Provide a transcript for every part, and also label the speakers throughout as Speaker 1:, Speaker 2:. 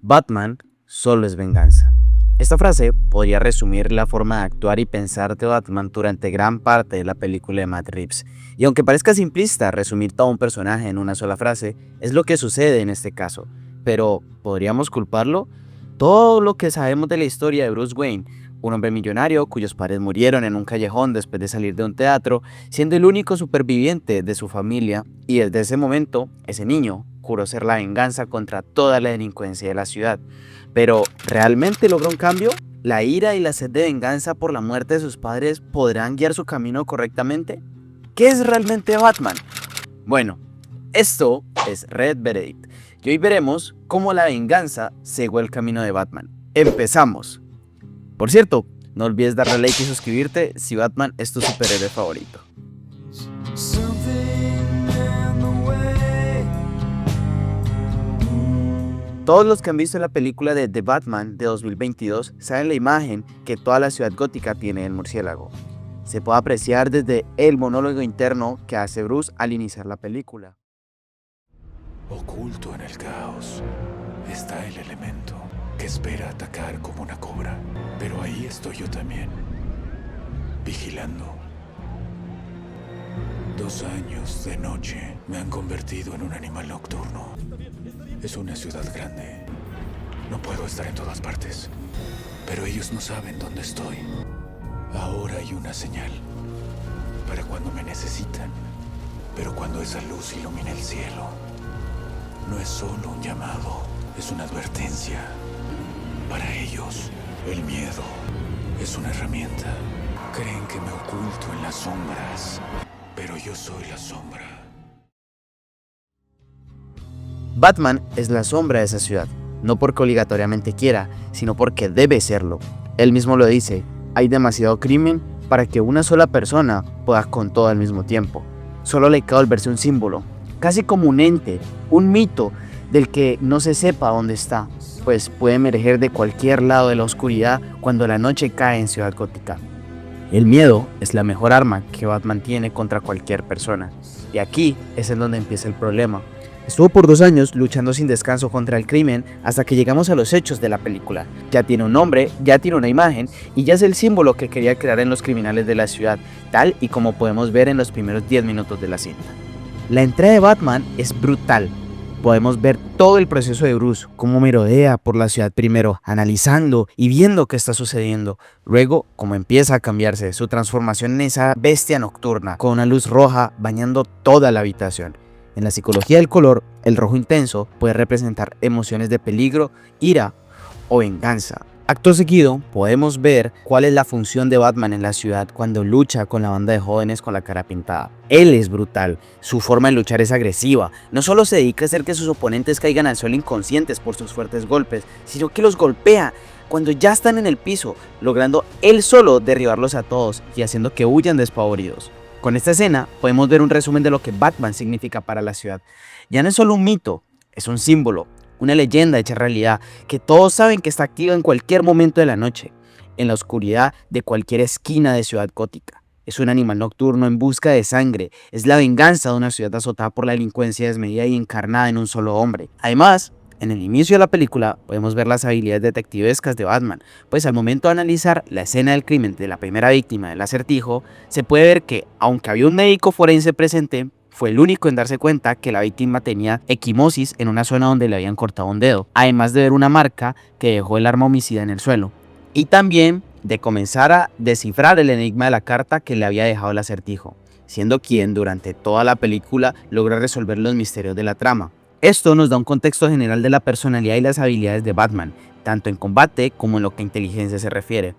Speaker 1: Batman solo es venganza. Esta frase podría resumir la forma de actuar y pensar de Batman durante gran parte de la película de Matt Reeves. Y aunque parezca simplista resumir todo un personaje en una sola frase, es lo que sucede en este caso. Pero, ¿podríamos culparlo? Todo lo que sabemos de la historia de Bruce Wayne, un hombre millonario cuyos padres murieron en un callejón después de salir de un teatro, siendo el único superviviente de su familia, y desde ese momento, ese niño juró ser la venganza contra toda la delincuencia de la ciudad. Pero, ¿realmente logró un cambio? ¿La ira y la sed de venganza por la muerte de sus padres podrán guiar su camino correctamente? ¿Qué es realmente Batman? Bueno, esto es Red Verdict, y hoy veremos cómo la venganza cegó el camino de Batman. ¡Empezamos! Por cierto, no olvides darle like y suscribirte si Batman es tu superhéroe favorito. Todos los que han visto la película de The Batman de 2022 saben la imagen que toda la ciudad gótica tiene del murciélago. Se puede apreciar desde el monólogo interno que hace Bruce al iniciar la película.
Speaker 2: Oculto en el caos está el elemento que espera atacar como una cobra. Pero ahí estoy yo también, vigilando. 2 años de noche me han convertido en un animal nocturno. Es una ciudad grande. No puedo estar en todas partes. Pero ellos no saben dónde estoy. Ahora hay una señal para cuando me necesitan. Pero cuando esa luz ilumina el cielo, no es solo un llamado, es una advertencia. Para ellos, el miedo es una herramienta. Creen que me oculto en las sombras, pero yo soy la sombra.
Speaker 1: Batman es la sombra de esa ciudad, no porque obligatoriamente quiera, sino porque debe serlo. Él mismo lo dice, hay demasiado crimen para que una sola persona pueda con todo al mismo tiempo. Solo le queda volverse un símbolo, casi como un ente, un mito del que no se sepa dónde está, pues puede emerger de cualquier lado de la oscuridad cuando la noche cae en Ciudad Gótica. El miedo es la mejor arma que Batman tiene contra cualquier persona, y aquí es en donde empieza el problema. Estuvo por 2 años luchando sin descanso contra el crimen hasta que llegamos a los hechos de la película. Ya tiene un nombre, ya tiene una imagen y ya es el símbolo que quería crear en los criminales de la ciudad, tal y como podemos ver en los primeros 10 minutos de la cinta. La entrada de Batman es brutal. Podemos ver todo el proceso de Bruce, cómo merodea por la ciudad primero, analizando y viendo qué está sucediendo. Luego, cómo empieza a cambiarse su transformación en esa bestia nocturna, con una luz roja bañando toda la habitación. En la psicología del color, el rojo intenso puede representar emociones de peligro, ira o venganza. Acto seguido, podemos ver cuál es la función de Batman en la ciudad cuando lucha con la banda de jóvenes con la cara pintada. Él es brutal, su forma de luchar es agresiva, no solo se dedica a hacer que sus oponentes caigan al suelo inconscientes por sus fuertes golpes, sino que los golpea cuando ya están en el piso, logrando él solo derribarlos a todos y haciendo que huyan despavoridos. Con esta escena podemos ver un resumen de lo que Batman significa para la ciudad. Ya no es solo un mito, es un símbolo, una leyenda hecha realidad, que todos saben que está activa en cualquier momento de la noche, en la oscuridad de cualquier esquina de Ciudad Gótica. Es un animal nocturno en busca de sangre, es la venganza de una ciudad azotada por la delincuencia desmedida y encarnada en un solo hombre. Además, en el inicio de la película podemos ver las habilidades detectivescas de Batman, pues al momento de analizar la escena del crimen de la primera víctima del acertijo, se puede ver que, aunque había un médico forense presente, fue el único en darse cuenta que la víctima tenía equimosis en una zona donde le habían cortado un dedo, además de ver una marca que dejó el arma homicida en el suelo, y también de comenzar a descifrar el enigma de la carta que le había dejado el acertijo, siendo quien durante toda la película logra resolver los misterios de la trama. Esto nos da un contexto general de la personalidad y las habilidades de Batman, tanto en combate como en lo que a inteligencia se refiere.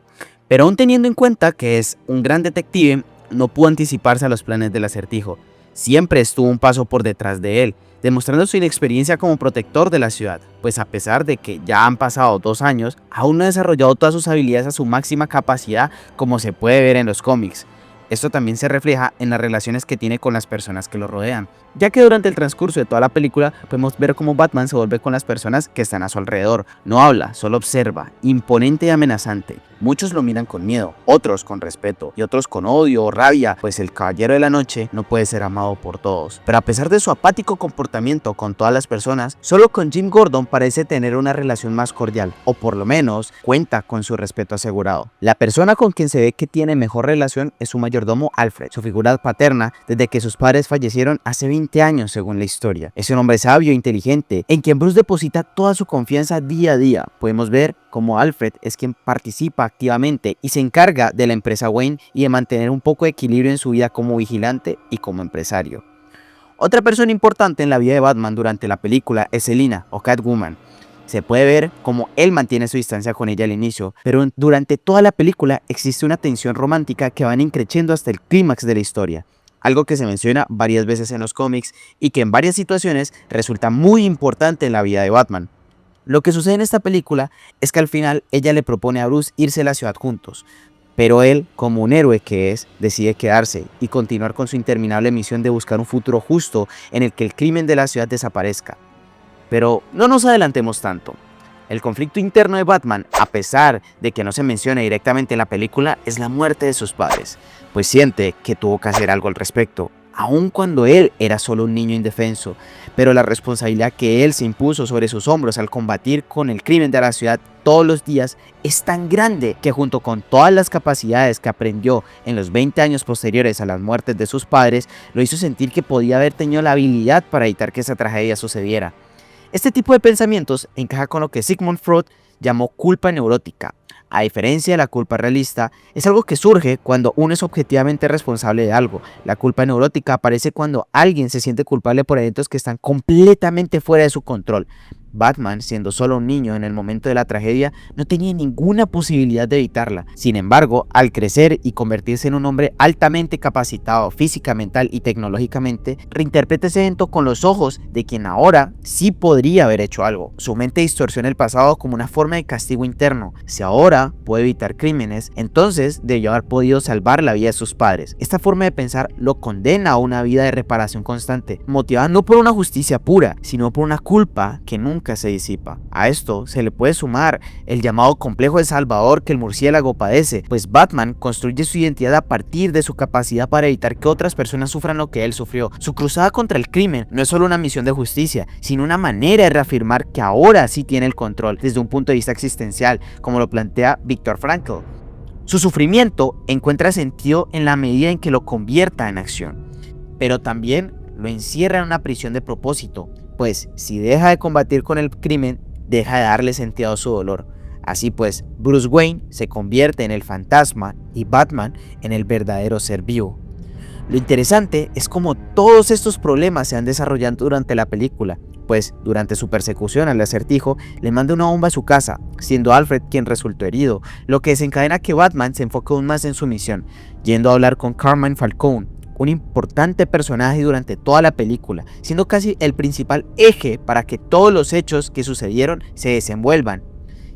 Speaker 1: Pero aún teniendo en cuenta que es un gran detective, no pudo anticiparse a los planes del acertijo. Siempre estuvo un paso por detrás de él, demostrando su inexperiencia como protector de la ciudad, pues a pesar de que ya han pasado 2 años, aún no ha desarrollado todas sus habilidades a su máxima capacidad como se puede ver en los cómics. Esto también se refleja en las relaciones que tiene con las personas que lo rodean, ya que durante el transcurso de toda la película podemos ver cómo Batman se vuelve con las personas que están a su alrededor. No habla, solo observa, imponente y amenazante. Muchos lo miran con miedo, otros con respeto y otros con odio o rabia, pues el Caballero de la Noche no puede ser amado por todos. Pero a pesar de su apático comportamiento con todas las personas, solo con Jim Gordon parece tener una relación más cordial, o por lo menos cuenta con su respeto asegurado. La persona con quien se ve que tiene mejor relación es su mayordomo Alfred, su figura paterna desde que sus padres fallecieron hace 20 años según la historia. Es un hombre sabio e inteligente en quien Bruce deposita toda su confianza día a día. Podemos ver cómo Alfred es quien participa activamente y se encarga de la empresa Wayne y de mantener un poco de equilibrio en su vida como vigilante y como empresario. Otra persona importante en la vida de Batman durante la película es Selina o Catwoman. Se puede ver cómo él mantiene su distancia con ella al inicio, pero durante toda la película existe una tensión romántica que va increciendo hasta el clímax de la historia. Algo que se menciona varias veces en los cómics y que en varias situaciones resulta muy importante en la vida de Batman. Lo que sucede en esta película es que al final ella le propone a Bruce irse a la ciudad juntos, pero él, como un héroe que es, decide quedarse y continuar con su interminable misión de buscar un futuro justo en el que el crimen de la ciudad desaparezca. Pero no nos adelantemos tanto. El conflicto interno de Batman, a pesar de que no se menciona directamente en la película, es la muerte de sus padres, pues siente que tuvo que hacer algo al respecto, aun cuando él era solo un niño indefenso, pero la responsabilidad que él se impuso sobre sus hombros al combatir con el crimen de la ciudad todos los días es tan grande que junto con todas las capacidades que aprendió en los 20 años posteriores a las muertes de sus padres, lo hizo sentir que podía haber tenido la habilidad para evitar que esa tragedia sucediera. Este tipo de pensamientos encaja con lo que Sigmund Freud llamó culpa neurótica. A diferencia de la culpa realista, es algo que surge cuando uno es objetivamente responsable de algo. La culpa neurótica aparece cuando alguien se siente culpable por eventos que están completamente fuera de su control. Batman, siendo solo un niño en el momento de la tragedia, no tenía ninguna posibilidad de evitarla. Sin embargo, al crecer y convertirse en un hombre altamente capacitado física, mental y tecnológicamente, reinterpreta ese evento con los ojos de quien ahora sí podría haber hecho algo. Su mente distorsiona el pasado como una forma de castigo interno. Si ahora puede evitar crímenes, entonces debió haber podido salvar la vida de sus padres. Esta forma de pensar lo condena a una vida de reparación constante, motivada no por una justicia pura, sino por una culpa que nunca se disipa. A esto se le puede sumar el llamado complejo de Salvador que el murciélago padece, pues Batman construye su identidad a partir de su capacidad para evitar que otras personas sufran lo que él sufrió. Su cruzada contra el crimen no es solo una misión de justicia, sino una manera de reafirmar que ahora sí tiene el control desde un punto de vista existencial, como lo plantea Viktor Frankl. Su sufrimiento encuentra sentido en la medida en que lo convierta en acción, pero también lo encierra en una prisión de propósito, pues si deja de combatir con el crimen, deja de darle sentido a su dolor. Así pues, Bruce Wayne se convierte en el fantasma y Batman en el verdadero ser vivo. Lo interesante es cómo todos estos problemas se han desarrollado durante la película, pues durante su persecución al Acertijo le manda una bomba a su casa, siendo Alfred quien resultó herido, lo que desencadena que Batman se enfoque aún más en su misión, yendo a hablar con Carmine Falcone, un importante personaje durante toda la película, siendo casi el principal eje para que todos los hechos que sucedieron se desenvuelvan,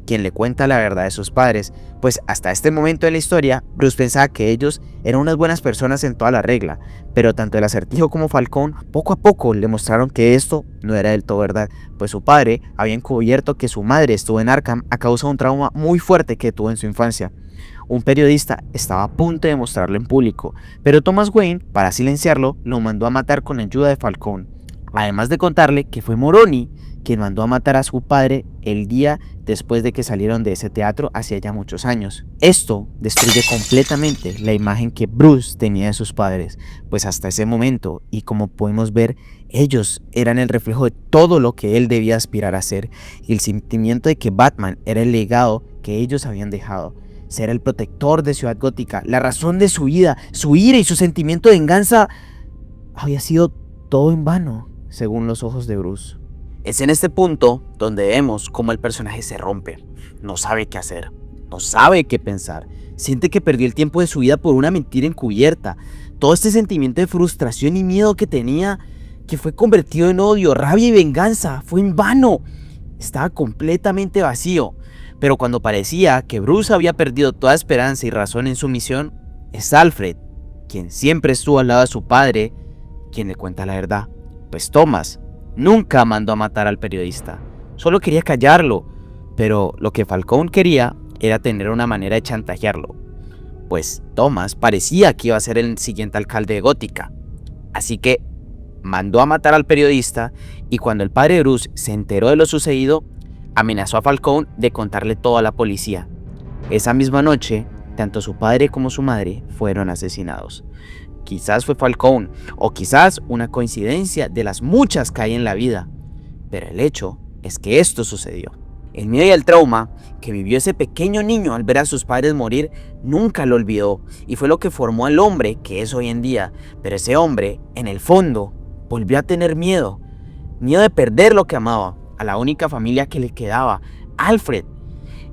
Speaker 1: quien le cuenta la verdad de sus padres, pues hasta este momento de la historia, Bruce pensaba que ellos eran unas buenas personas en toda la regla, pero tanto el Acertijo como Falcone poco a poco le mostraron que esto no era del todo verdad, pues su padre había encubierto que su madre estuvo en Arkham a causa de un trauma muy fuerte que tuvo en su infancia. Un periodista estaba a punto de mostrarlo en público, pero Thomas Wayne, para silenciarlo, lo mandó a matar con ayuda de Falcone, además de contarle que fue Moroni quien mandó a matar a su padre el día después de que salieron de ese teatro hace ya muchos años. Esto destruye completamente la imagen que Bruce tenía de sus padres, pues hasta ese momento, y como podemos ver, ellos eran el reflejo de todo lo que él debía aspirar a ser, y el sentimiento de que Batman era el legado que ellos habían dejado. Ser el protector de Ciudad Gótica, la razón de su vida, su ira y su sentimiento de venganza había sido todo en vano, según los ojos de Bruce. Es en este punto donde vemos cómo el personaje se rompe, no sabe qué hacer, no sabe qué pensar, siente que perdió el tiempo de su vida por una mentira encubierta. Todo este sentimiento de frustración y miedo que tenía, que fue convertido en odio, rabia y venganza, fue en vano. Estaba completamente vacío. Pero cuando parecía que Bruce había perdido toda esperanza y razón en su misión, es Alfred, quien siempre estuvo al lado de su padre, quien le cuenta la verdad. Pues Thomas nunca mandó a matar al periodista, solo quería callarlo, pero lo que Falcone quería era tener una manera de chantajearlo, pues Thomas parecía que iba a ser el siguiente alcalde de Gótica. Así que mandó a matar al periodista y cuando el padre Bruce se enteró de lo sucedido, amenazó a Falcone de contarle todo a la policía. Esa misma noche, tanto su padre como su madre fueron asesinados. Quizás fue Falcone o quizás una coincidencia de las muchas que hay en la vida, pero el hecho es que esto sucedió. El miedo y el trauma que vivió ese pequeño niño al ver a sus padres morir nunca lo olvidó y fue lo que formó al hombre que es hoy en día. Pero ese hombre, en el fondo, volvió a tener miedo de perder lo que amaba, a la única familia que le quedaba, Alfred.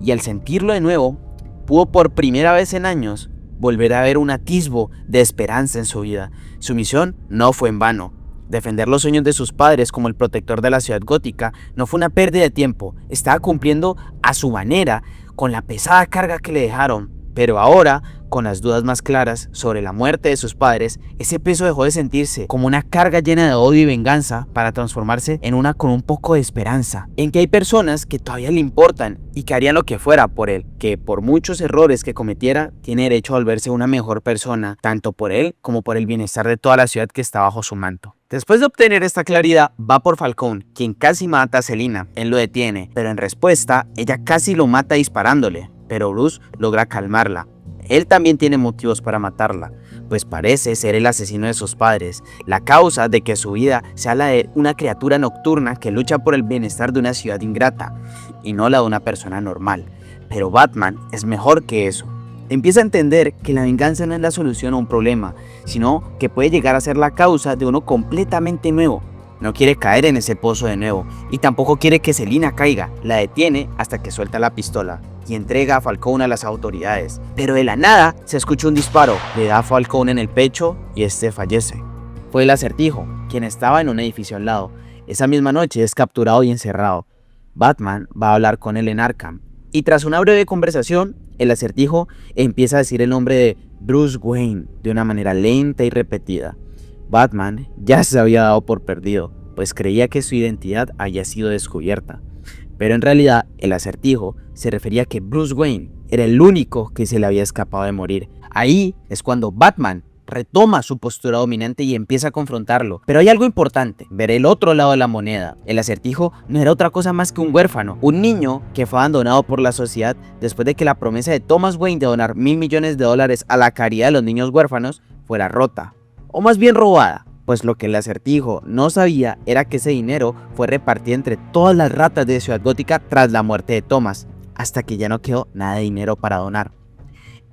Speaker 1: Y al sentirlo de nuevo, pudo por primera vez en años volver a ver un atisbo de esperanza en su vida. Su misión no fue en vano. Defender los sueños de sus padres como el protector de la ciudad gótica no fue una pérdida de tiempo, estaba cumpliendo a su manera con la pesada carga que le dejaron, pero ahora, con las dudas más claras sobre la muerte de sus padres, ese peso dejó de sentirse como una carga llena de odio y venganza para transformarse en una con un poco de esperanza, en que hay personas que todavía le importan y que harían lo que fuera por él, que por muchos errores que cometiera, tiene derecho a volverse una mejor persona, tanto por él como por el bienestar de toda la ciudad que está bajo su manto. Después de obtener esta claridad, va por Falcone, quien casi mata a Selina. Él lo detiene, pero en respuesta, ella casi lo mata disparándole, pero Bruce logra calmarla. Él también tiene motivos para matarla, pues parece ser el asesino de sus padres, la causa de que su vida sea la de una criatura nocturna que lucha por el bienestar de una ciudad ingrata, y no la de una persona normal. Pero Batman es mejor que eso. Empieza a entender que la venganza no es la solución a un problema, sino que puede llegar a ser la causa de uno completamente nuevo. No quiere caer en ese pozo de nuevo, y tampoco quiere que Selina caiga. La detiene hasta que suelta la pistola y entrega a Falcone a las autoridades. Pero de la nada se escucha un disparo, le da a Falcone en el pecho y este fallece. Fue el Acertijo, quien estaba en un edificio al lado. Esa misma noche es capturado y encerrado. Batman va a hablar con él en Arkham, y tras una breve conversación, el Acertijo empieza a decir el nombre de Bruce Wayne de una manera lenta y repetida. Batman ya se había dado por perdido, pues creía que su identidad había sido descubierta. Pero en realidad, el Acertijo se refería a que Bruce Wayne era el único que se le había escapado de morir. Ahí es cuando Batman retoma su postura dominante y empieza a confrontarlo. Pero hay algo importante, ver el otro lado de la moneda. El Acertijo no era otra cosa más que un huérfano, un niño que fue abandonado por la sociedad después de que la promesa de Thomas Wayne de donar $1.000 millones a la caridad de los niños huérfanos fuera rota, o más bien robada. Pues lo que el Acertijo no sabía era que ese dinero fue repartido entre todas las ratas de Ciudad Gótica tras la muerte de Thomas, hasta que ya no quedó nada de dinero para donar.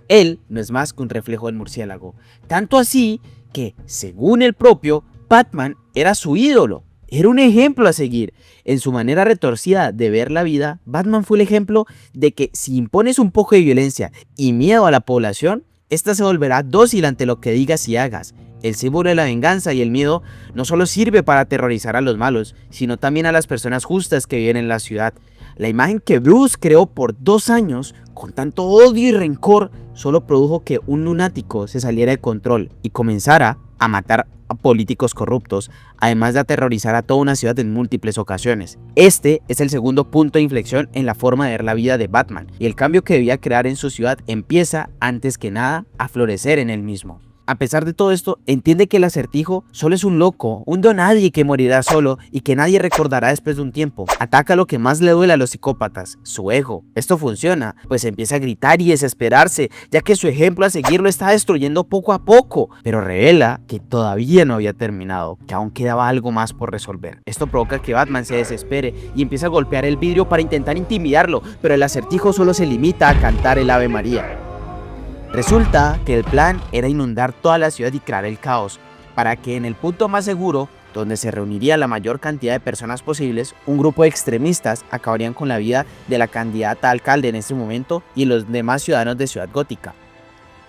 Speaker 1: Él no es más que un reflejo del murciélago, tanto así que, según el propio, Batman era su ídolo, era un ejemplo a seguir. En su manera retorcida de ver la vida, Batman fue el ejemplo de que si impones un poco de violencia y miedo a la población, esta se volverá dócil ante lo que digas y hagas. El símbolo de la venganza y el miedo no solo sirve para aterrorizar a los malos, sino también a las personas justas que viven en la ciudad. La imagen que Bruce creó por 2 años, con tanto odio y rencor, solo produjo que un lunático se saliera de control y comenzara a matar a políticos corruptos, además de aterrorizar a toda una ciudad en múltiples ocasiones. Este es el segundo punto de inflexión en la forma de ver la vida de Batman, y el cambio que debía crear en su ciudad empieza, antes que nada, a florecer en él mismo. A pesar de todo esto, entiende que el Acertijo solo es un loco, un donadie que morirá solo y que nadie recordará después de un tiempo. Ataca lo que más le duele a los psicópatas, su ego. Esto funciona, pues empieza a gritar y desesperarse, ya que su ejemplo a seguir lo está destruyendo poco a poco, pero revela que todavía no había terminado, que aún quedaba algo más por resolver. Esto provoca que Batman se desespere y empieza a golpear el vidrio para intentar intimidarlo, pero el Acertijo solo se limita a cantar el Ave María. Resulta que el plan era inundar toda la ciudad y crear el caos, para que en el punto más seguro, donde se reuniría la mayor cantidad de personas posibles, un grupo de extremistas acabarían con la vida de la candidata a alcalde en ese momento y los demás ciudadanos de Ciudad Gótica.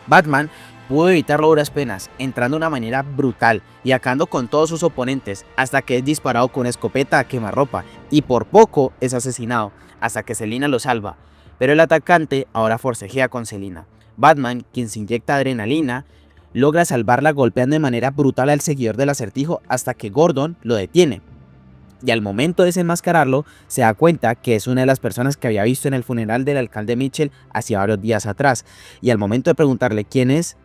Speaker 1: Batman pudo evitarlo a duras penas, entrando de una manera brutal y acabando con todos sus oponentes, hasta que es disparado con una escopeta a quemarropa y por poco es asesinado, hasta que Selina lo salva, pero el atacante ahora forcejea con Selina. Batman, quien se inyecta adrenalina, logra salvarla golpeando de manera brutal al seguidor del Acertijo hasta que Gordon lo detiene. Y al momento de desenmascararlo, se da cuenta que es una de las personas que había visto en el funeral del alcalde Mitchell hacía varios días atrás. Y al momento de preguntarle quién es,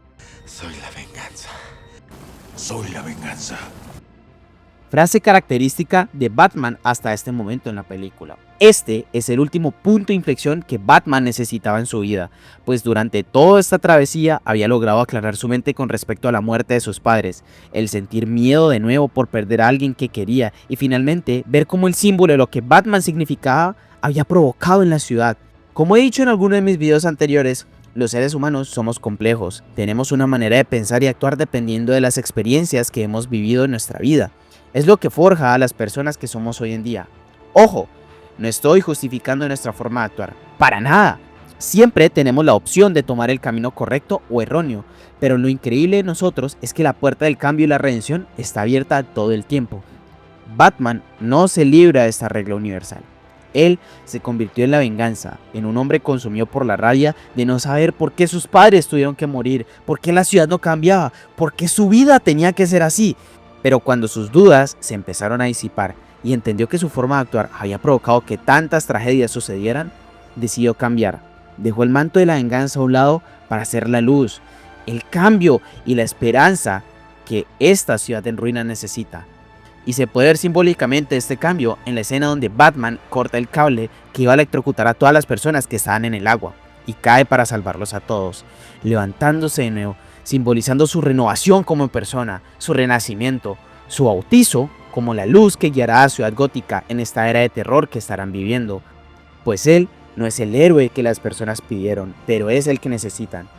Speaker 2: Soy la venganza. Soy la venganza.
Speaker 1: frase característica de Batman hasta este momento en la película. Este es el último punto de inflexión que Batman necesitaba en su vida, pues durante toda esta travesía había logrado aclarar su mente con respecto a la muerte de sus padres, el sentir miedo de nuevo por perder a alguien que quería y finalmente ver cómo el símbolo de lo que Batman significaba había provocado en la ciudad. Como he dicho en algunos de mis videos anteriores, los seres humanos somos complejos, tenemos una manera de pensar y actuar dependiendo de las experiencias que hemos vivido en nuestra vida. Es lo que forja a las personas que somos hoy en día. ¡Ojo! No estoy justificando nuestra forma de actuar, para nada. Siempre tenemos la opción de tomar el camino correcto o erróneo, pero lo increíble de nosotros es que la puerta del cambio y la redención está abierta todo el tiempo. Batman no se libra de esta regla universal. Él se convirtió en la venganza, en un hombre consumido por la rabia de no saber por qué sus padres tuvieron que morir, por qué la ciudad no cambiaba, por qué su vida tenía que ser así. Pero cuando sus dudas se empezaron a disipar y entendió que su forma de actuar había provocado que tantas tragedias sucedieran, decidió cambiar. Dejó el manto de la venganza a un lado para hacer la luz, el cambio y la esperanza que esta ciudad en ruinas necesita. Y se puede ver simbólicamente este cambio en la escena donde Batman corta el cable que iba a electrocutar a todas las personas que estaban en el agua y cae para salvarlos a todos, levantándose de nuevo, simbolizando su renovación como persona, su renacimiento, su bautizo como la luz que guiará a Ciudad Gótica en esta era de terror que estarán viviendo. Pues él no es el héroe que las personas pidieron, pero es el que necesitan.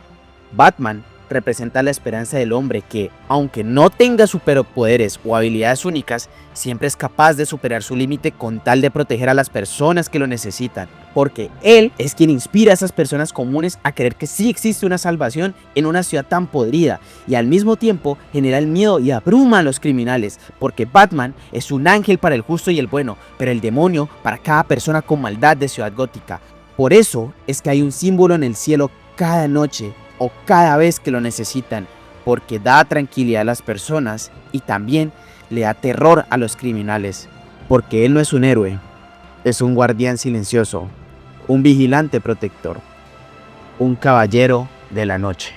Speaker 1: Batman representa la esperanza del hombre que, aunque no tenga superpoderes o habilidades únicas, siempre es capaz de superar su límite con tal de proteger a las personas que lo necesitan, porque él es quien inspira a esas personas comunes a creer que sí existe una salvación en una ciudad tan podrida, y al mismo tiempo genera el miedo y abruma a los criminales, porque Batman es un ángel para el justo y el bueno, pero el demonio para cada persona con maldad de Ciudad Gótica. Por eso es que hay un símbolo en el cielo cada noche o cada vez que lo necesitan, porque da tranquilidad a las personas y también le da terror a los criminales, porque él no es un héroe, es un guardián silencioso, un vigilante protector, un caballero de la noche.